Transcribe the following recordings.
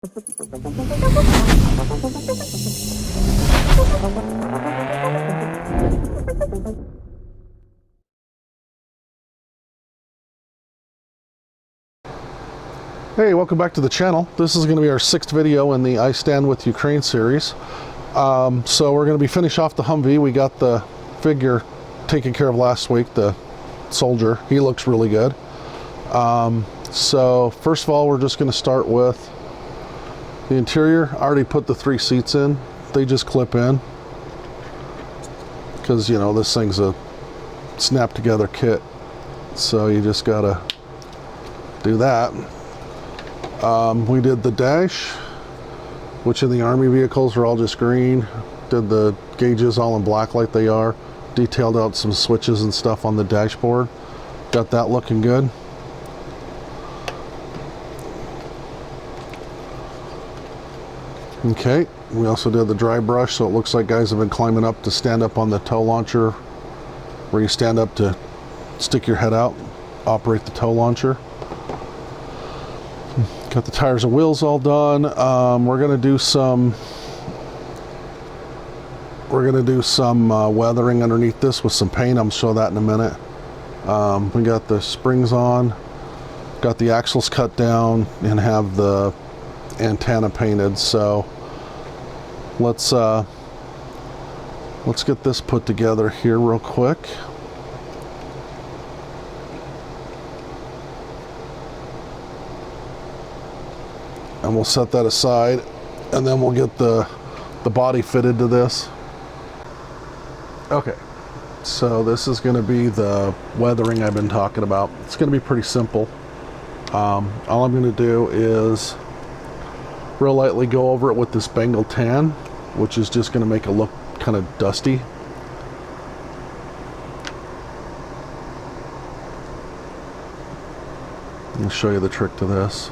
Hey, welcome back to the channel. This is going to be our 6th video in the I Stand With Ukraine series. So we're going to be finish off the Humvee. We got the figure taken care of last week, the soldier. He looks really good. So first of all, we're just going to start with the interior. I already put the 3 seats in. They just clip in because, you know, this thing's a snap together kit. So you just got to do that. We did the dash, which in the Army vehicles are all just green. Did the gauges all in black like they are. Detailed out some switches and stuff on the dashboard. Got that looking good. Okay, we also did the dry brush, so it looks like guys have been climbing up to stand up on the tow launcher, where you stand up to stick your head out, operate the tow launcher. Got the tires and wheels all done. We're gonna do some weathering underneath this with some paint. I'll show that in a minute. We got the springs on, got the axles cut down, and have the antenna painted. So let's get this put together here real quick. And we'll set that aside, and then we'll get the body fitted to this. Okay, so this is going to be the weathering I've been talking about. It's going to be pretty simple. All I'm going to do is real lightly go over it with this Bengal tan, which is just going to make it look kind of dusty. I'll show you the trick to this.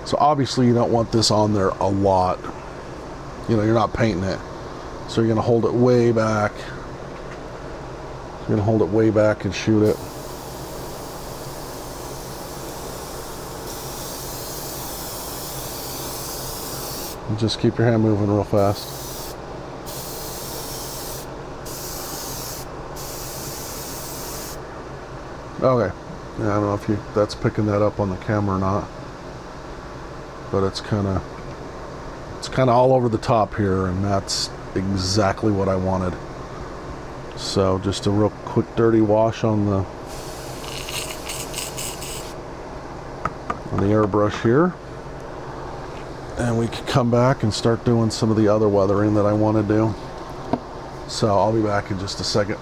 So obviously you don't want this on there a lot. You know, you're not painting it. So you're gonna hold it way back. You're gonna hold it way back and shoot it. And just keep your hand moving real fast. Okay. Yeah, I don't know if that's picking that up on the camera or not. But it's kind of all over the top here, and that's exactly what I wanted. So just a real quick dirty wash on the airbrush here, and we can come back and start doing some of the other weathering that I want to do. So I'll be back in just a second.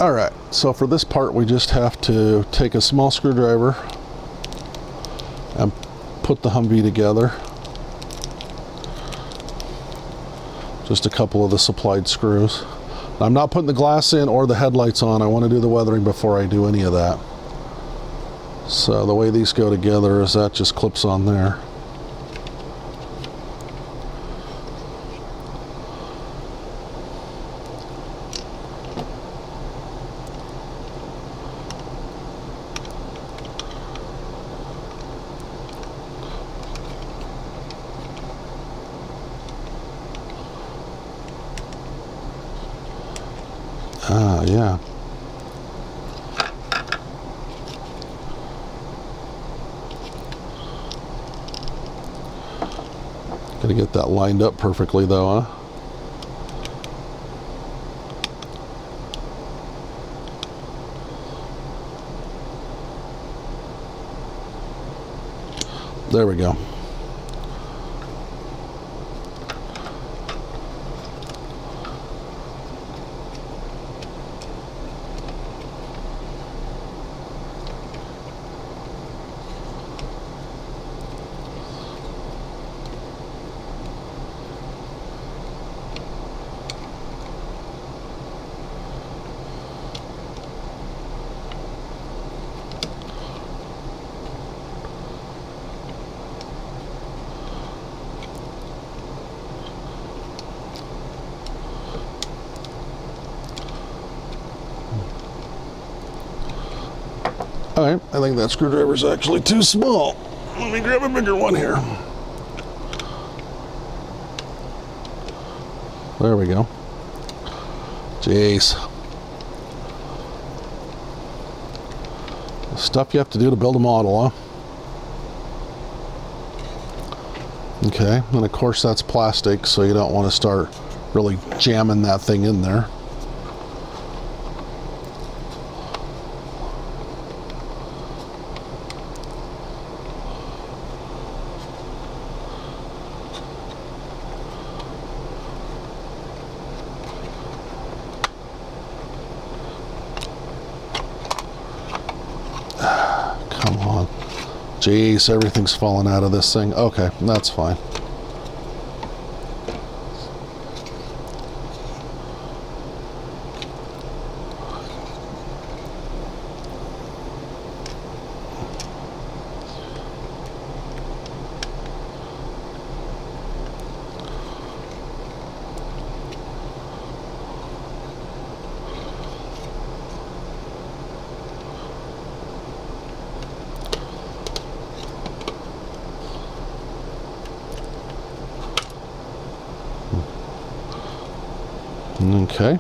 Alright, so for this part we just have to take a small screwdriver and put the Humvee together. Just a couple of the supplied screws. I'm not putting the glass in or the headlights on. I want to do the weathering before I do any of that. So the way these go together is that just clips on there. Ah, yeah. Gotta get that lined up perfectly though, huh? There we go. Alright, I think that screwdriver is actually too small. Let me grab a bigger one here. There we go. Jeez. The stuff you have to do to build a model, huh? Okay, and of course that's plastic, so you don't want to start really jamming that thing in there. Come on. Jeez, everything's falling out of this thing. Okay, that's fine. Okay.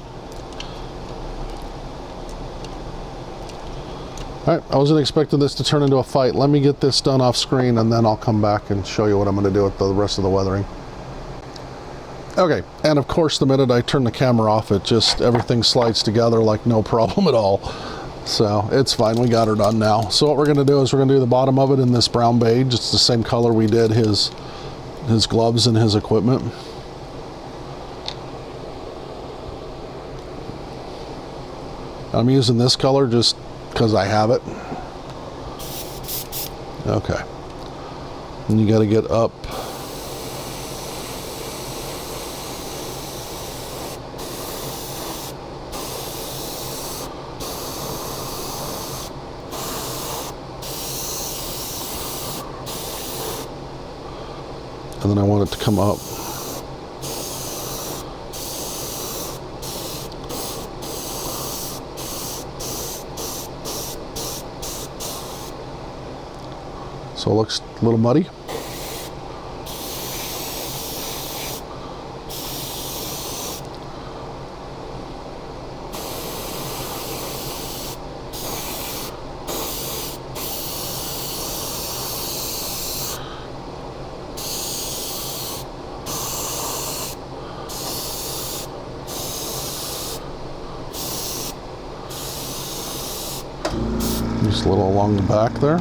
Alright, I wasn't expecting this to turn into a fight. Let me get this done off screen and then I'll come back and show you what I'm going to do with the rest of the weathering. Okay, and of course the minute I turn the camera off, it just, everything slides together like no problem at all. So it's fine, we got her done now. So what we're going to do is we're going to do the bottom of it in this brown beige. It's the same color we did his gloves and his equipment. I'm using this color just because I have it. Okay. And you got to get up. And then I want it to come up. So it looks a little muddy. Just a little along the back there.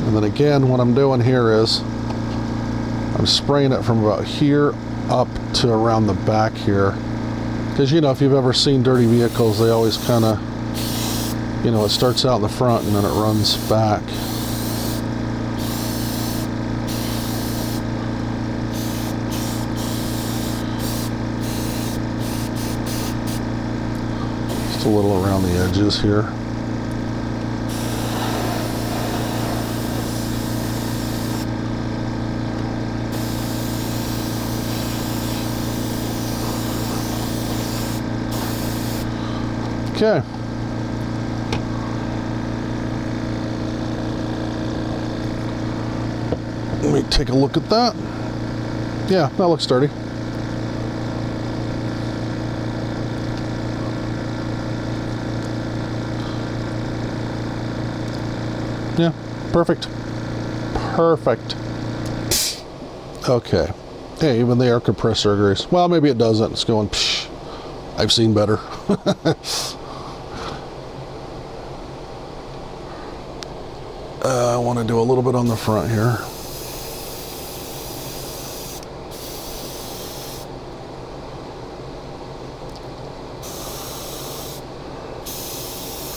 And then again, what I'm doing here is I'm spraying it from about here up to around the back here. Because, you know, if you've ever seen dirty vehicles, they always kind of, you know, it starts out in the front and then it runs back. Just a little around the edges here. Okay. Let me take a look at that. Yeah, that looks sturdy. Yeah, perfect. Perfect. Okay. Hey, even the air compressor agrees. Well, maybe it doesn't. It's going, psh, I've seen better. I want to do a little bit on the front here.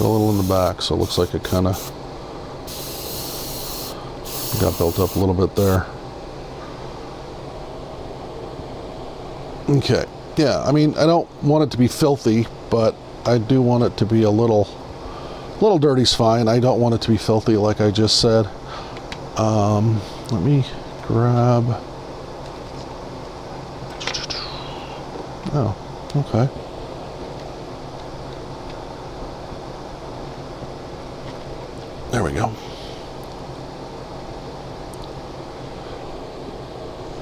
A little in the back, so it looks like it kind of got built up a little bit there. Okay, yeah, I mean, I don't want it to be filthy, but I do want it to be a little dirty's fine. I don't want it to be filthy like I just said. Let me grab... Oh, okay. There we go.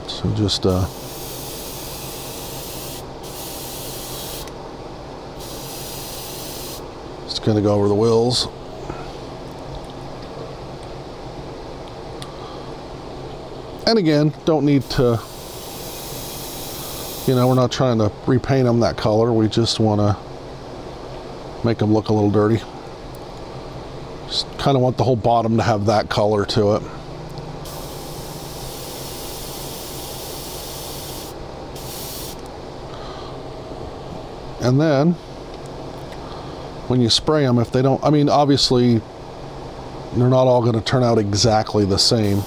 So just gonna go over the wheels. And again, don't need to, you know, we're not trying to repaint them that color. We just want to make them look a little dirty. Just kind of want the whole bottom to have that color to it. And then when you spray them, if they don't, I mean, obviously they're not all going to turn out exactly the same,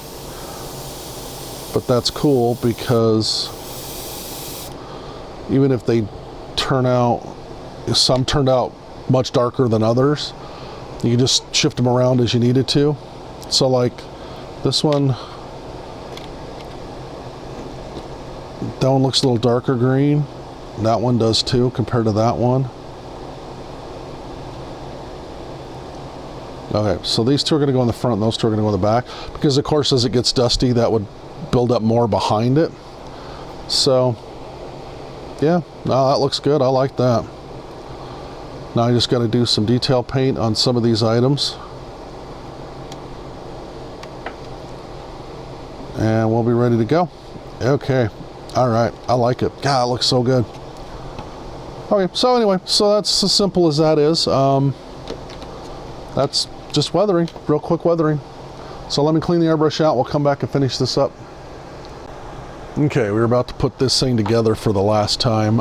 but that's cool because even if they turn out, if some turned out much darker than others, you can just shift them around as you needed to. So like this one, that one looks a little darker green. That one does too compared to that one. Okay, so these two are going to go in the front and those two are going to go in the back, because of course as it gets dusty that would build up more behind it. So yeah, no, that looks good. I like that. Now I just got to do some detail paint on some of these items and we'll be ready to go. Okay, all right, I like it. God, it looks so good. Okay, so anyway, so that's as simple as that is. That's just weathering, real quick weathering. So let me clean the airbrush out. We'll come back and finish this up. Okay, we're about to put this thing together for the last time.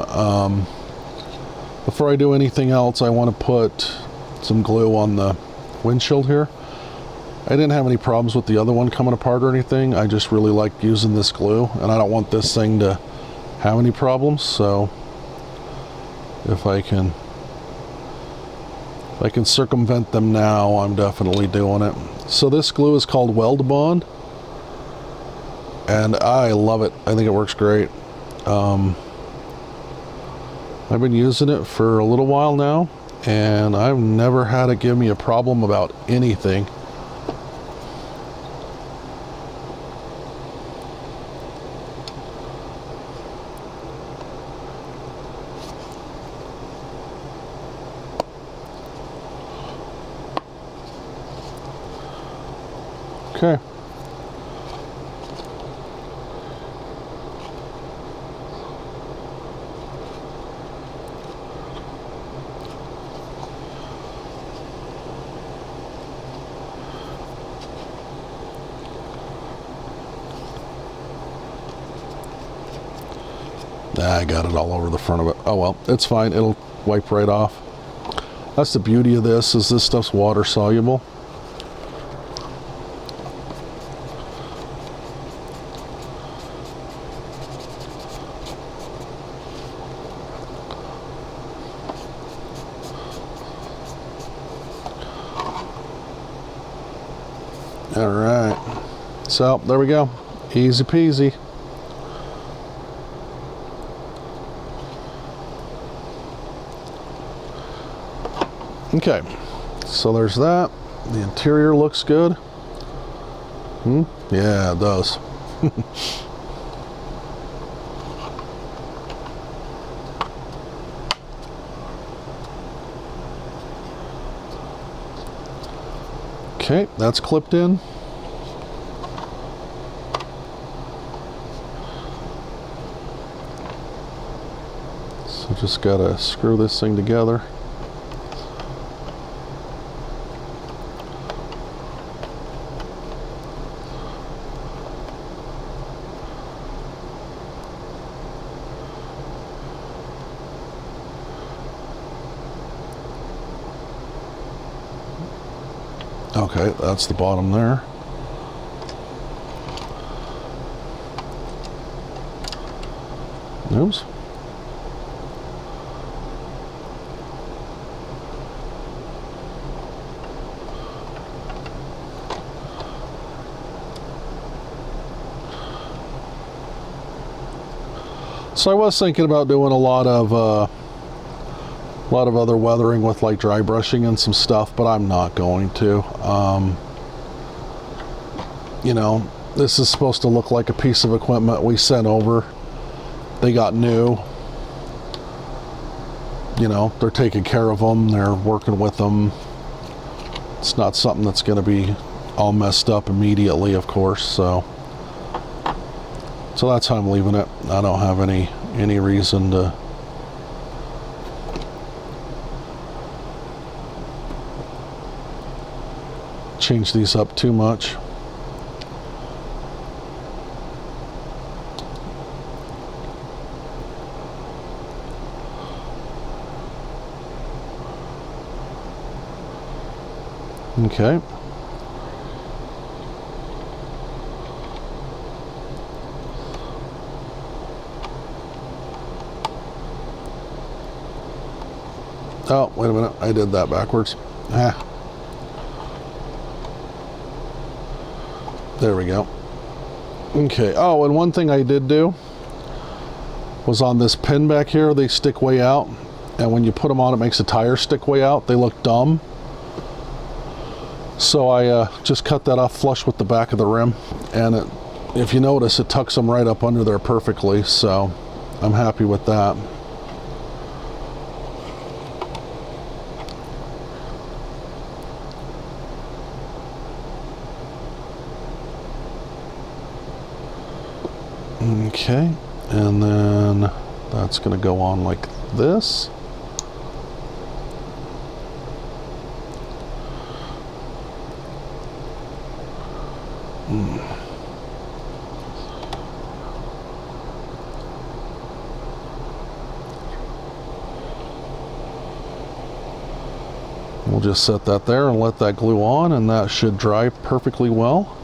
Before I do anything else, I want to put some glue on the windshield here. I didn't have any problems with the other one coming apart or anything. I just really like using this glue, and I don't want this thing to have any problems. So if I can circumvent them now, I'm definitely doing it. So this glue is called Weld Bond, and I love it. I think it works great. I've been using it for a little while now, and I've never had it give me a problem about anything. Okay. I got it all over the front of it. Oh well, it's fine. It'll wipe right off. That's the beauty of this, is this stuff's water soluble. All right, so there we go, easy peasy. Okay, so there's that. The interior looks good. Yeah, it does. Okay, that's clipped in. So just gotta screw this thing together. Okay, that's the bottom there. Oops. So I was thinking about doing a lot of A lot of other weathering with like dry brushing and some stuff, but I'm not going to. You know, this is supposed to look like a piece of equipment we sent over. They got new. You know, they're taking care of them. They're working with them. It's not something that's going to be all messed up immediately, of course. So that's how I'm leaving it. I don't have any reason to change these up too much. Okay. Oh, wait a minute. I did that backwards. There we go. Okay. Oh, and one thing I did do was on this pin back here, they stick way out. And when you put them on, it makes the tires stick way out. They look dumb. So I just cut that off flush with the back of the rim. And if you notice, it tucks them right up under there perfectly. So I'm happy with that. Okay, and then that's going to go on like this. We'll just set that there and let that glue on, and that should dry perfectly well.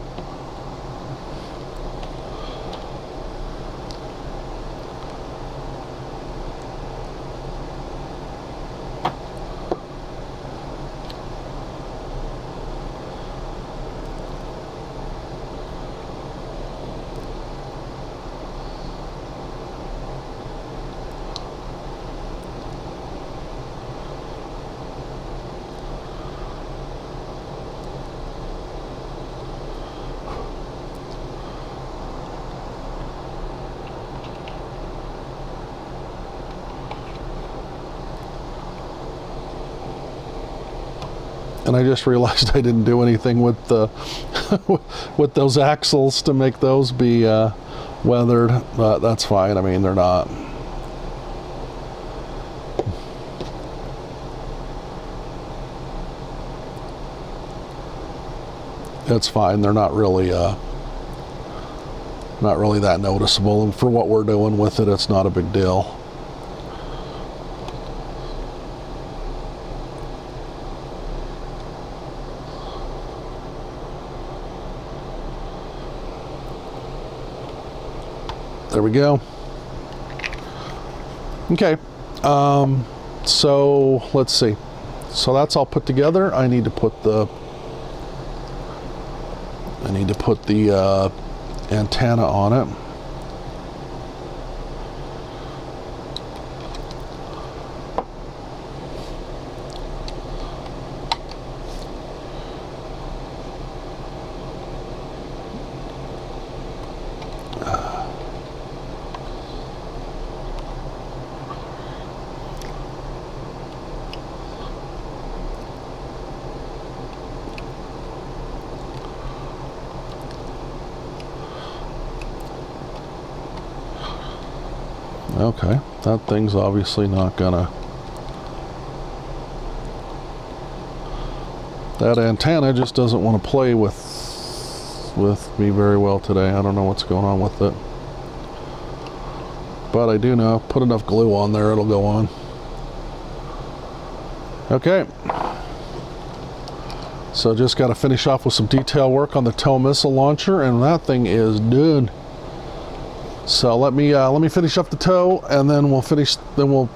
And I just realized I didn't do anything with the with those axles to make those be weathered, but that's fine. I mean, they're not. It's fine. They're not really that noticeable, and for what we're doing with it, it's not a big deal. There we go. Okay, so let's see. So that's all put together. I need to put the antenna on it. Okay, that thing's obviously not gonna... That antenna just doesn't want to play with me very well today. I don't know what's going on with it. But I do know, put enough glue on there, it'll go on. Okay. So just got to finish off with some detail work on the tow missile launcher, and that thing is done. So let me finish up the tow, and then we'll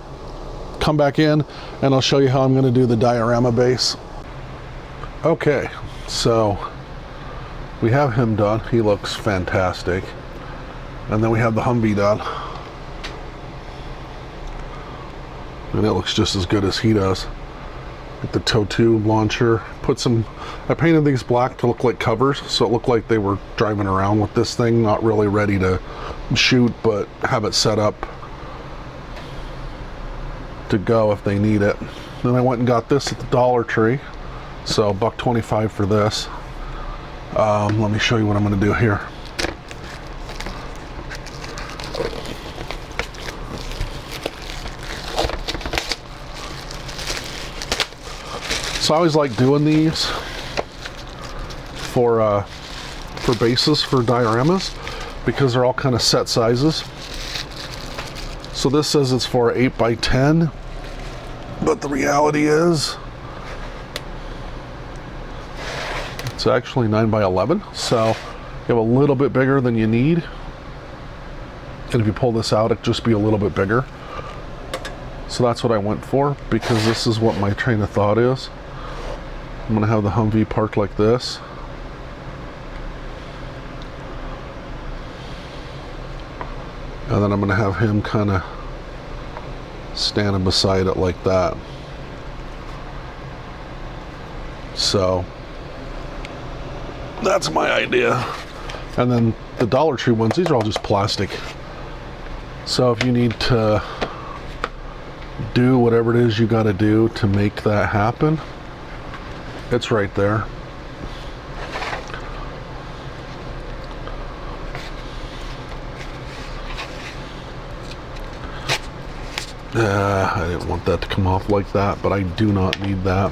come back in and I'll show you how I'm going to do the diorama base. Okay, so we have him done. He looks fantastic. And then we have the Humvee done. and it looks just as good as he does. Like the tow tube launcher. I painted these black to look like covers, so it looked like they were driving around with this thing, not really ready to shoot, but have it set up to go if they need it. Then I went and got this at the Dollar Tree, so $1.25 for this. Let me show you what I'm going to do here. So I always like doing these for bases for dioramas because they're all kind of set sizes. So this says it's for 8 by 10, but the reality is it's actually 9 by 11. So you have a little bit bigger than you need. And if you pull this out, it'd just be a little bit bigger. So that's what I went for, because this is what my train of thought is. I'm gonna have the Humvee parked like this. And then I'm gonna have him kind of standing beside it like that. So that's my idea. And then the Dollar Tree ones, these are all just plastic. So if you need to do whatever it is you got to do to make that happen, it's right there. I didn't want that to come off like that, but I do not need that.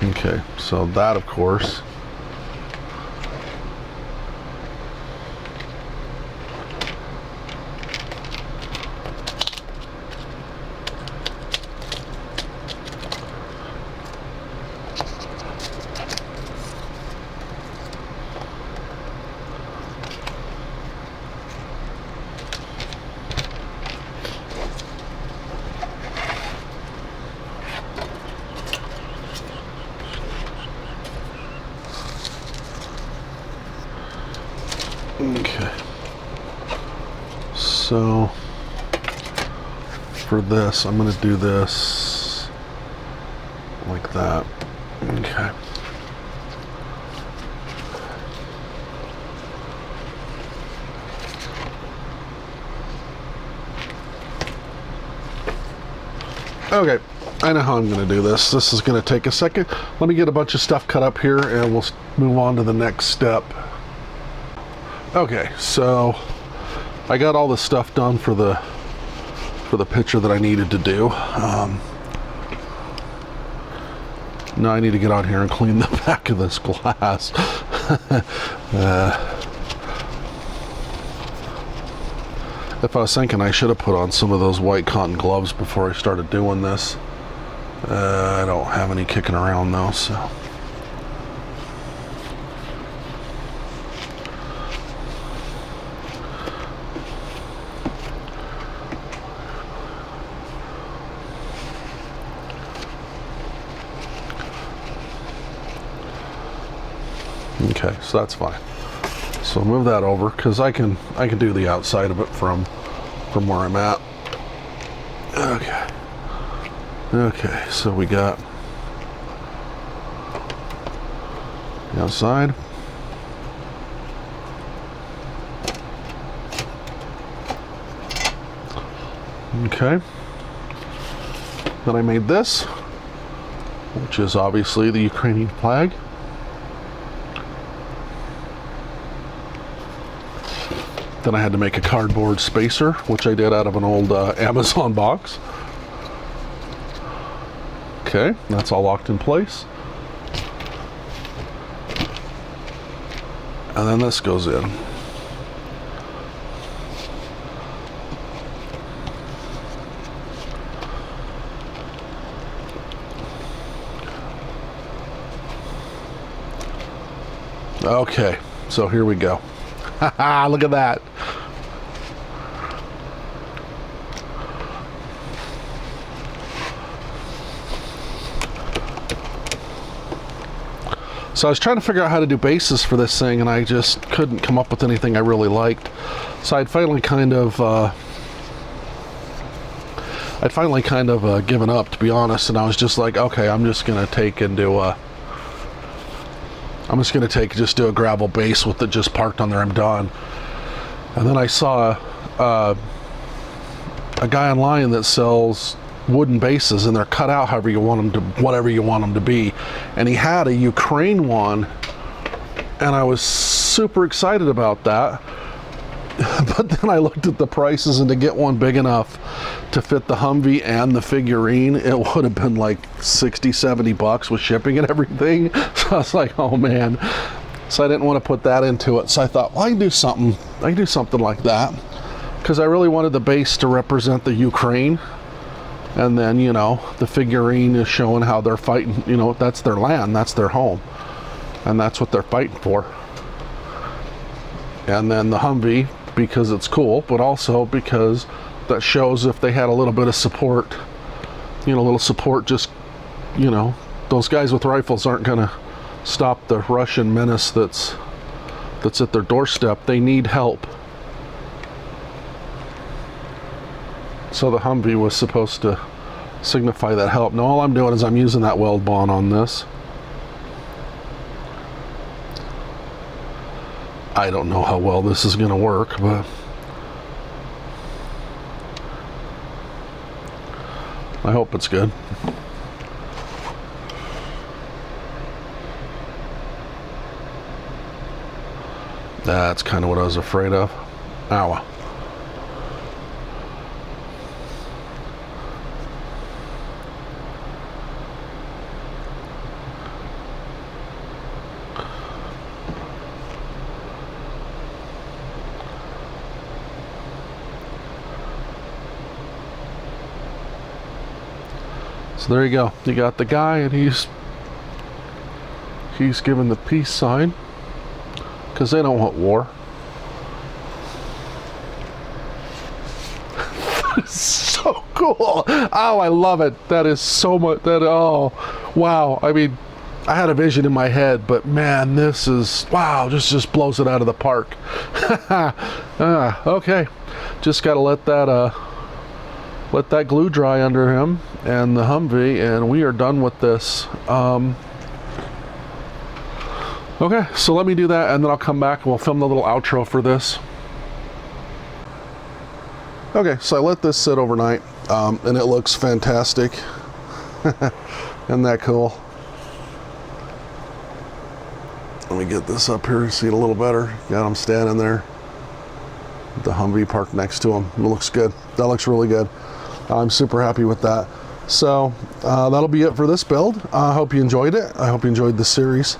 Okay, so that, of course, okay. So for this, I'm going to do this like that. Okay. Okay, I know how I'm going to do this. This is going to take a second. Let me get a bunch of stuff cut up here and we'll move on to the next step. Okay, so I got all the stuff done for the picture that I needed to do. Now I need to get on here and clean the back of this glass. If I was thinking, I should have put on some of those white cotton gloves before I started doing this. I don't have any kicking around though, so. Okay, so that's fine. So move that over because I can do the outside of it from where I'm at. Okay. Okay, so we got the outside. Okay. Then I made this, which is obviously the Ukrainian flag. Then I had to make a cardboard spacer, which I did out of an old Amazon box. Okay, that's all locked in place. And then this goes in. Okay, so here we go. Haha, look at that. So I was trying to figure out how to do bases for this thing, and I just couldn't come up with anything I really liked. So I'd finally kind of given up, to be honest, and I was just like, okay, I'm just gonna just do a gravel base with it just parked on there. I'm done. And then I saw a guy online that sells wooden bases, and they're cut out however you want them to, whatever you want them to be. And he had a Ukraine one, and I was super excited about that. But then I looked at the prices, and to get one big enough to fit the Humvee and the figurine, it would have been like 60, 70 bucks with shipping and everything. So I was like, oh man. So I didn't want to put that into it. So I thought, well, I can do something like that, because I really wanted the base to represent the Ukraine. And then, you know, the figurine is showing how they're fighting. You know, that's their land, that's their home, and that's what they're fighting for. And then the Humvee, because it's cool, but also because that shows if they had a little bit of support, you know, a little support, just, you know, those guys with rifles aren't going to stop the Russian menace that's at their doorstep. They need help. So the Humvee was supposed to signify that help. Now all I'm doing is I'm using that weld bond on this. I don't know how well this is going to work, but I hope it's good. That's kind of what I was afraid of. Ow. So there you go. You got the guy, and he's giving the peace sign, because they don't want war. So cool. Oh, I love it. That is so much. Oh, wow. I mean, I had a vision in my head, but man, this is, wow, just blows it out of the park. Okay. Just got to let that glue dry under him and the Humvee, and we are done with this. Okay, so let me do that, and then I'll come back and we'll film the little outro for this. Okay, so I let this sit overnight, and it looks fantastic. Isn't that cool? Let me get this up here to see it a little better. Got him standing there. The Humvee parked next to him. It looks good. That looks really good. I'm super happy with that. So that'll be it for this build. I hope you enjoyed it. I hope you enjoyed the series.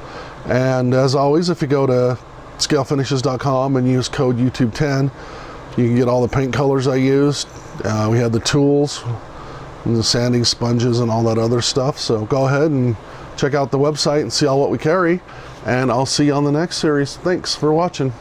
And as always, if you go to scalefinishes.com and use code YouTube10, you can get all the paint colors I used. We had the tools, and the sanding sponges, and all that other stuff. So go ahead and check out the website and see all what we carry. And I'll see you on the next series. Thanks for watching.